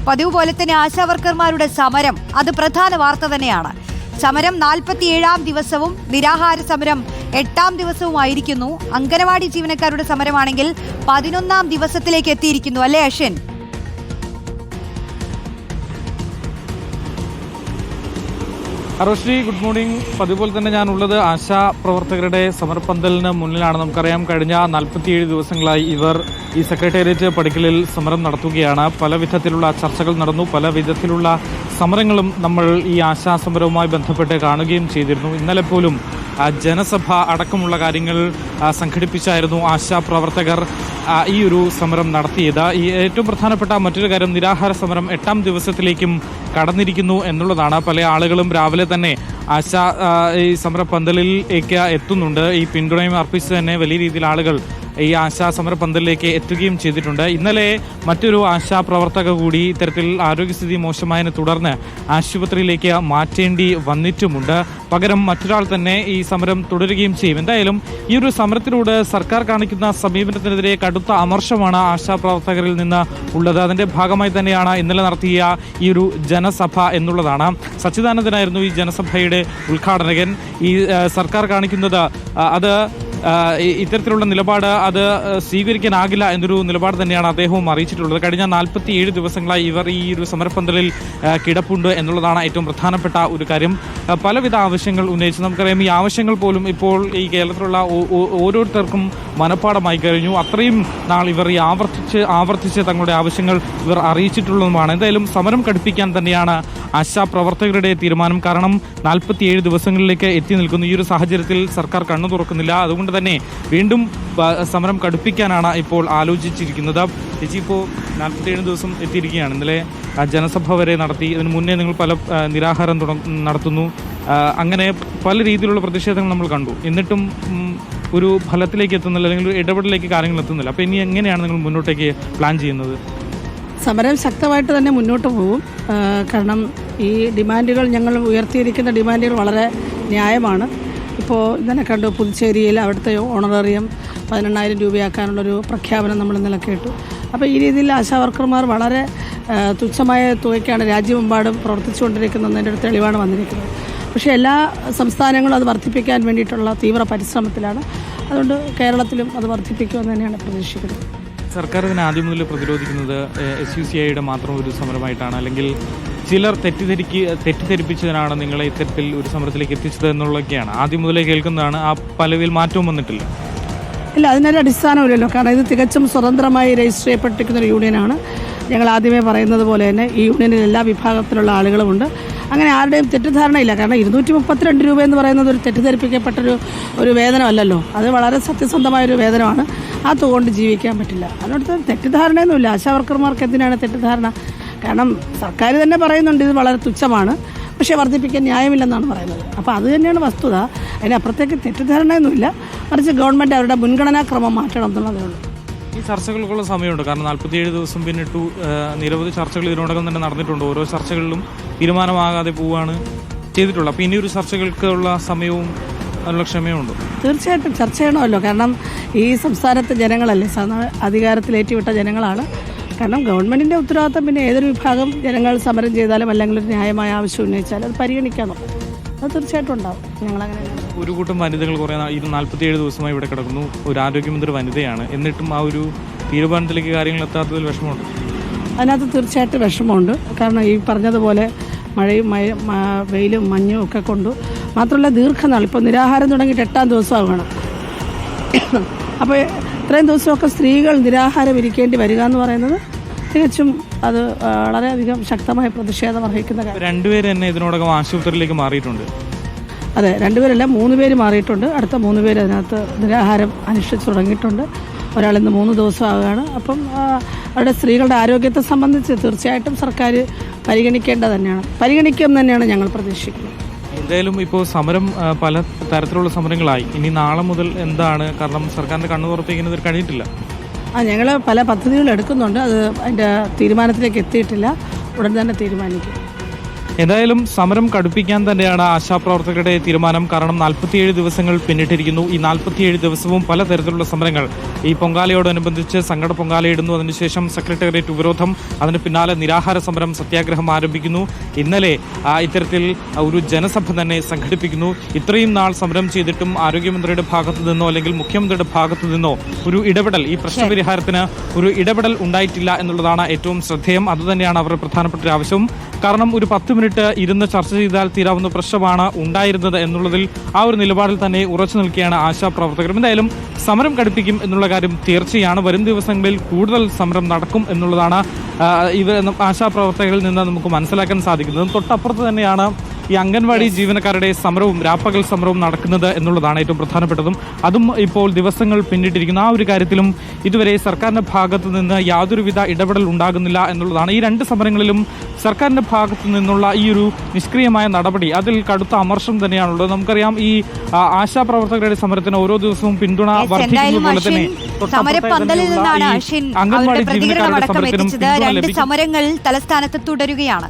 പതിവ് പോലെ തന്നെ ആശാവർക്കർമാരുടെ സമരം അത് പ്രധാന വാർത്ത തന്നെയാണ്. സമരം 47-ാം ദിവസവും നിരാഹാര സമരം 8-ാം ദിവസവുമായിരിക്കുന്നു. അംഗനവാടി ജീവനക്കാരുടെ സമരമാണെങ്കിൽ 11-ാം ദിവസത്തിലേക്ക് എത്തിയിരിക്കുന്നു, അല്ലേ അശ്വിൻ? അറോശ്രീ, ഗുഡ് മോർണിംഗ്. പതിപോലെ തന്നെ ഞാനുള്ളത് ആശാ പ്രവർത്തകരുടെ സമരപ്പന്തലിന് മുന്നിലാണ്. നമുക്കറിയാം, കഴിഞ്ഞ 47 ദിവസങ്ങളായി ഇവർ ഈ സെക്രട്ടേറിയറ്റ് പടിക്കലിൽ സമരം നടത്തുകയാണ്. പല വിധത്തിലുള്ള ചർച്ചകൾ നടന്നു, പല വിധത്തിലുള്ള സമരങ്ങളും നമ്മൾ ഈ ആശാ സമരവുമായി ബന്ധപ്പെട്ട് കാണുകയും ചെയ്തിരുന്നു. ഇന്നലെ പോലും ജനസഭ അടക്കമുള്ള കാര്യങ്ങൾ സംഘടിപ്പിച്ചായിരുന്നു ആശാ പ്രവർത്തകർ ഈ ഒരു സമരം നടത്തിയത്. ഈ ഏറ്റവും പ്രധാനപ്പെട്ട മറ്റൊരു കാര്യം, നിരാഹാര സമരം 8-ാം ദിവസത്തിലേക്കും കടന്നിരിക്കുന്നു എന്നുള്ളതാണ്. പല ആളുകളും രാവിലെ തന്നെ ആശാ ഈ സമരപ്പന്തലിലേക്ക് എത്തുന്നുണ്ട്. ഈ പിന്തുണയും അർപ്പിച്ച് തന്നെ വലിയ രീതിയിൽ ആളുകൾ ഈ ആശാ സമരപ്പന്തലിലേക്ക് എത്തുകയും ചെയ്തിട്ടുണ്ട്. ഇന്നലെ മറ്റൊരു ആശാ പ്രവർത്തക കൂടി ഇത്തരത്തിൽ ആരോഗ്യസ്ഥിതി മോശമായതിനെ തുടർന്ന് ആശുപത്രിയിലേക്ക് മാറ്റേണ്ടി വന്നിട്ടുമുണ്ട്. പകരം മറ്റൊരാൾ തന്നെ ഈ സമരം തുടരുകയും ചെയ്യും. എന്തായാലും ഈ ഒരു സമരത്തിലൂടെ സർക്കാർ കാണിക്കുന്ന സമീപനത്തിനെതിരെ കടുത്ത അമർഷമാണ് ആശാ പ്രവർത്തകരിൽ നിന്ന് ഉള്ളത്. അതിന്റെ ഭാഗമായി തന്നെയാണ് ഇന്നലെ നടത്തിയ ഈ ഒരു ജനസഭ എന്നുള്ളതാണ്. സച്ചിദാനന്ദനായിരുന്നു ഈ ജനസഭയുടെ ഉദ്ഘാടകൻ. ഈ സർക്കാർ കാണിക്കുന്നത് അത് ഇത്തരത്തിലുള്ള നിലപാട് അത് സ്വീകരിക്കാനാകില്ല എന്നൊരു നിലപാട് തന്നെയാണ് അദ്ദേഹവും അറിയിച്ചിട്ടുള്ളത്. കഴിഞ്ഞ 47 ദിവസങ്ങളായി ഇവർ ഈ ഒരു സമരപ്പന്തലിൽ കിടപ്പുണ്ട് എന്നുള്ളതാണ് ഏറ്റവും പ്രധാനപ്പെട്ട ഒരു കാര്യം. പലവിധ ആവശ്യങ്ങൾ ഉന്നയിച്ചു. നമുക്കറിയാം, ഈ ആവശ്യങ്ങൾ പോലും ഇപ്പോൾ ഈ കേരളത്തിലുള്ള ഓരോരുത്തർക്കും മനഃപ്പാടമായി കഴിഞ്ഞു. അത്രയും നാൾ ഇവർ ഈ ആവർത്തിച്ച് തങ്ങളുടെ ആവശ്യങ്ങൾ ഇവർ അറിയിച്ചിട്ടുള്ളതുമാണ്. എന്തായാലും സമരം കടുപ്പിക്കാൻ തന്നെയാണ് ആശാ പ്രവർത്തകരുടെ തീരുമാനം. കാരണം 47 ദിവസങ്ങളിലേക്ക് എത്തി നിൽക്കുന്നു. ഈ ഒരു സാഹചര്യത്തിൽ സർക്കാർ കണ്ണു തുറക്കുന്നില്ല. അതുകൊണ്ട് തന്നെ വീണ്ടും സമരം കടുപ്പിക്കാനാണ് ഇപ്പോൾ ആലോചിച്ചിരിക്കുന്നത്. ചേച്ചി, ഇപ്പോൾ 47 ദിവസം എത്തിയിരിക്കുകയാണ്. ഇന്നലെ ജനസഭ വരെ നടത്തി. ഇതിനു മുന്നേ നിങ്ങൾ പല നിരാഹാരം നടത്തുന്നു. അങ്ങനെ പല രീതിയിലുള്ള പ്രതിഷേധങ്ങൾ നമ്മൾ കണ്ടു. എന്നിട്ടും ഒരു ഫലത്തിലേക്ക് എത്തുന്നില്ല, അല്ലെങ്കിൽ ഒരു ഇടപെടലിലേക്ക് കാര്യങ്ങൾ എത്തുന്നില്ല. അപ്പോൾ ഇനി എങ്ങനെയാണ് നിങ്ങൾ മുന്നോട്ടേക്ക് പ്ലാൻ ചെയ്യുന്നത്? സമരം ശക്തമായിട്ട് തന്നെ മുന്നോട്ട് പോകും. കാരണം ഈ ഡിമാൻഡുകൾ, ഞങ്ങൾ ഉയർത്തിയിരിക്കുന്ന ഡിമാൻഡുകൾ വളരെ ന്യായമാണ്. ഇപ്പോൾ ഇന്നലെ കണ്ടു, പുതുച്ചേരിയിൽ അവിടുത്തെ ഓണറേറിയം 18,000 രൂപയാക്കാനുള്ളൊരു പ്രഖ്യാപനം നമ്മൾ ഇന്നലെ കേട്ടു. അപ്പോൾ ഈ രീതിയിൽ ആശാവർക്കർമാർ വളരെ തുച്ഛമായ തുകയ്ക്കാണ് രാജ്യമെമ്പാടും പ്രവർത്തിച്ചുകൊണ്ടിരിക്കുന്നതിൻ്റെ ഒരു തെളിവാണ് വന്നിരിക്കുന്നത്. പക്ഷേ എല്ലാ സംസ്ഥാനങ്ങളും അത് വർദ്ധിപ്പിക്കാൻ വേണ്ടിയിട്ടുള്ള തീവ്ര പരിശ്രമത്തിലാണ്. അതുകൊണ്ട് കേരളത്തിലും അത് വർദ്ധിപ്പിക്കുമെന്ന് തന്നെയാണ് പ്രതീക്ഷിക്കുന്നത്. സർക്കാർ ഇതിനെ ആദ്യം മുതൽ പ്രതിരോധിക്കുന്നത് SUCIയുടെ മാത്രം ഒരു സമരമായിട്ടാണ്, അല്ലെങ്കിൽ ചിലർ തെറ്റിദ്ധരിപ്പിച്ചതിനാണ് നിങ്ങളെ ഇത്തരത്തിൽ ഒരു സമരത്തിലേക്ക് എത്തിച്ചത് എന്നുള്ളതൊക്കെയാണ് ആദ്യം മുതലേ കേൾക്കുന്നതാണ്. ആ പലവിൽ മാറ്റവും വന്നിട്ടില്ല. ഇല്ല, അതിനൊരു അടിസ്ഥാനമില്ലല്ലോ. കാരണം ഇത് തികച്ചും സ്വതന്ത്രമായി രജിസ്റ്റർ ചെയ്യപ്പെട്ടിരിക്കുന്ന ഒരു യൂണിയനാണ്. ഞങ്ങൾ ആദ്യമേ പറയുന്നത് പോലെ തന്നെ ഈ യൂണിയനിൽ എല്ലാ വിഭാഗത്തിലുള്ള ആളുകളുമുണ്ട്. അങ്ങനെ ആരുടെയും തെറ്റിദ്ധാരണയില്ല. കാരണം 232 രൂപ എന്ന് പറയുന്നത് ഒരു തെറ്റിദ്ധരിപ്പിക്കപ്പെട്ടൊരു വേതനമല്ലല്ലോ. അത് വളരെ സത്യസന്ധമായൊരു വേതനമാണ്. ആ തുക കൊണ്ട് ജീവിക്കാൻ പറ്റില്ല. അതിനടുത്ത് തെറ്റിദ്ധാരണയൊന്നുമില്ല. ആശാവർക്കർമാർക്ക് എന്തിനാണ് തെറ്റിദ്ധാരണ? കാരണം സർക്കാർ തന്നെ പറയുന്നുണ്ട് ഇത് വളരെ തുച്ഛമാണ്, പക്ഷേ വർദ്ധിപ്പിക്കാൻ ന്യായമില്ലെന്നാണ് പറയുന്നത്. അപ്പോൾ അത് തന്നെയാണ് വസ്തുത. അതിനപ്പുറത്തേക്ക് തെറ്റിദ്ധാരണയൊന്നുമില്ല. മറിച്ച് ഗവൺമെൻറ് അവരുടെ മുൻഗണനാക്രമം മാറ്റണം എന്നുള്ളതേ ഉള്ളൂ. ഈ ചർച്ചകൾക്കുള്ള സമയമുണ്ട്. കാരണം 47 ദിവസം പിന്നിട്ടു. നിരവധി ചർച്ചകൾ ഇതിനോടകം തന്നെ നടന്നിട്ടുണ്ട്. ഓരോ ചർച്ചകളിലും തീരുമാനമാകാതെ പോവുകയാണ് ചെയ്തിട്ടുള്ളത്. അപ്പോൾ ഇനിയൊരു ചർച്ചകൾക്കുള്ള സമയവും അതിനുള്ള ക്ഷമയുണ്ട്. തീർച്ചയായിട്ടും ചർച്ച ചെയ്യണമല്ലോ. കാരണം ഈ സംസ്ഥാനത്തെ ജനങ്ങളല്ലേ, അധികാരത്തിലേറ്റിവിട്ട ജനങ്ങളാണ്. കാരണം ഗവൺമെൻറ്റിൻ്റെ ഉത്തരവാദിത്തം പിന്നെ ഏതൊരു വിഭാഗം ജനങ്ങൾ സമരം ചെയ്താലും അല്ലെങ്കിൽ ഒരു ന്യായമായ ആവശ്യം ഉന്നയിച്ചാലും അത് പരിഗണിക്കണം. അത് തീർച്ചയായിട്ടും ഉണ്ടാവും. ഞങ്ങളങ്ങനെ ഒരു കൂട്ടം വനിതകൾ കുറേ 47 ദിവസമായി ഇവിടെ കിടക്കുന്നു. ഒരു ആരോഗ്യമന്ത്രി വനിതയാണ്. എന്നിട്ടും ആ ഒരു തീരുമാനത്തിലേക്ക് കാര്യങ്ങൾ എത്താത്തതിൽ വിഷമമുണ്ട്. അതിനകത്ത് തീർച്ചയായിട്ടും വിഷമമുണ്ട്. കാരണം ഈ പറഞ്ഞതുപോലെ മഴയും വെയിലും മഞ്ഞും ഒക്കെ കൊണ്ടു, മാത്രമല്ല ദീർഘനാൾ ഇപ്പോൾ നിരാഹാരം തുടങ്ങിയിട്ട് 8-ാം ദിവസമാകണം. അപ്പോൾ ഇത്രയും ദിവസമൊക്കെ സ്ത്രീകൾ നിരാഹാരം ഇരിക്കേണ്ടി വരിക എന്ന് പറയുന്നത് തികച്ചും അത് വളരെയധികം ശക്തമായ പ്രതിഷേധം അർഹിക്കുന്ന കാര്യം. 2 പേര് തന്നെ ഇതിനോടകം ആശുപത്രിയിലേക്ക് മാറിയിട്ടുണ്ട്. അതെ, 2 പേരല്ല 3 പേര് മാറിയിട്ടുണ്ട്. അടുത്ത 3 പേര് അതിനകത്ത് നിരാഹാരം അനുഷ്ഠിച്ച് തുടങ്ങിയിട്ടുണ്ട്. ഒരാൾ ഇന്ന് 3 ദിവസമാകുകയാണ്. അപ്പം അവരുടെ സ്ത്രീകളുടെ ആരോഗ്യത്തെ സംബന്ധിച്ച് തീർച്ചയായിട്ടും സർക്കാർ പരിഗണിക്കും തന്നെയാണ് ഞങ്ങൾ പ്രതീക്ഷിക്കുന്നത്. എന്തായാലും ഇപ്പോൾ സമരം പല തരത്തിലുള്ള സമരങ്ങളായി. ഇനി നാളെ മുതൽ എന്താണ്? കാരണം സർക്കാരിൻ്റെ കണ്ണു തുറപ്പിക്കുന്നത് കഴിഞ്ഞിട്ടില്ല. ഞങ്ങൾ പല പദ്ധതികൾ എടുക്കുന്നുണ്ട്. അത് അതിൻ്റെ തീരുമാനത്തിലേക്ക് എത്തിയിട്ടില്ല. ഉടൻ തന്നെ തീരുമാനിക്കും. എന്തായാലും സമരം കടുപ്പിക്കാൻ തന്നെയാണ് ആശാപ്രവർത്തകരുടെ തീരുമാനം. കാരണം 47 ദിവസങ്ങൾ പിന്നിട്ടിരിക്കുന്നു. ഈ 47 ദിവസവും പലതരത്തിലുള്ള സമരങ്ങൾ. ഈ പൊങ്കാലയോടനുബന്ധിച്ച് സങ്കട പൊങ്കാലയിടുന്നു, അതിനുശേഷം സെക്രട്ടേറിയറ്റ് ഉപരോധം, അതിന് പിന്നാലെ നിരാഹാര സമരം, സത്യാഗ്രഹം ആരംഭിക്കുന്നു. ഇന്നലെ ഇത്തരത്തിൽ ഒരു ജനസഭ തന്നെ സംഘടിപ്പിക്കുന്നു. ഇത്രയും നാൾ സമരം ചെയ്തിട്ടും ആരോഗ്യമന്ത്രിയുടെ ഭാഗത്തു നിന്നോ അല്ലെങ്കിൽ മുഖ്യമന്ത്രിയുടെ ഭാഗത്തു നിന്നോ ഒരു ഇടപെടൽ, ഈ പ്രശ്നപരിഹാരത്തിന് ഒരു ഇടപെടൽ ഉണ്ടായിട്ടില്ല എന്നുള്ളതാണ് ഏറ്റവും ശ്രദ്ധേയം. അതുതന്നെയാണ് അവരുടെ പ്രധാനപ്പെട്ട ഒരു ആവശ്യവും. കാരണം ഒരു 10 മിനിറ്റ് ഇരുന്ന് ചർച്ച ചെയ്താൽ തീരാവുന്ന പ്രശ്നമാണ് ഉണ്ടായിരുന്നത് എന്നുള്ളതിൽ ആ ഒരു നിലപാടിൽ തന്നെ ഉറച്ചു നിൽക്കുകയാണ് ആശാപ്രവർത്തകരും. എന്തായാലും സമരം കടുപ്പിക്കും എന്നുള്ള കാര്യം തീർച്ചയാണ്. വരും ദിവസങ്ങളിൽ കൂടുതൽ സമരം നടക്കും എന്നുള്ളതാണ് ആശാപ്രവർത്തകരിൽ നിന്ന് നമുക്ക് മനസ്സിലാക്കാൻ സാധിക്കുന്നത്. തൊട്ടപ്പുറത്ത് തന്നെയാണ് ഈ അംഗൻവാടി ജീവനക്കാരുടെ സമരവും രാപ്പകൽ സമരവും നടക്കുന്നത് എന്നുള്ളതാണ് ഏറ്റവും പ്രധാനപ്പെട്ടതും. അതും ഇപ്പോൾ ദിവസങ്ങൾ പിന്നിട്ടിരിക്കുന്നു. ആ ഒരു കാര്യത്തിലും ഇതുവരെ സർക്കാരിന്റെ ഭാഗത്തു നിന്ന് യാതൊരുവിധ ഇടപെടൽ ഉണ്ടാകുന്നില്ല എന്നുള്ളതാണ്. ഈ രണ്ട് സമരങ്ങളിലും സർക്കാരിന്റെ ഭാഗത്തു നിന്നുള്ള ഈ ഒരു നിഷ്ക്രിയമായ നടപടി, അതിൽ കടുത്ത അമർഷം തന്നെയാണുള്ളത്. നമുക്കറിയാം ഈ ആശാപ്രവർത്തകരുടെ സമരത്തിന് ഓരോ ദിവസവും പിന്തുണ വർദ്ധിക്കുന്നത് പോലെ തന്നെ സമരപ്പന്തലിൽ നിന്നാണ് അശ്വിൻ അംഗൻവാടി പ്രതികരണം ജീവനക്കാരുടെ അടക്കം സമരത്തിനും എത്തിച്ചത്. രണ്ട് സമരങ്ങൾ തലസ്ഥാനത്ത് തുടരുകയാണ്.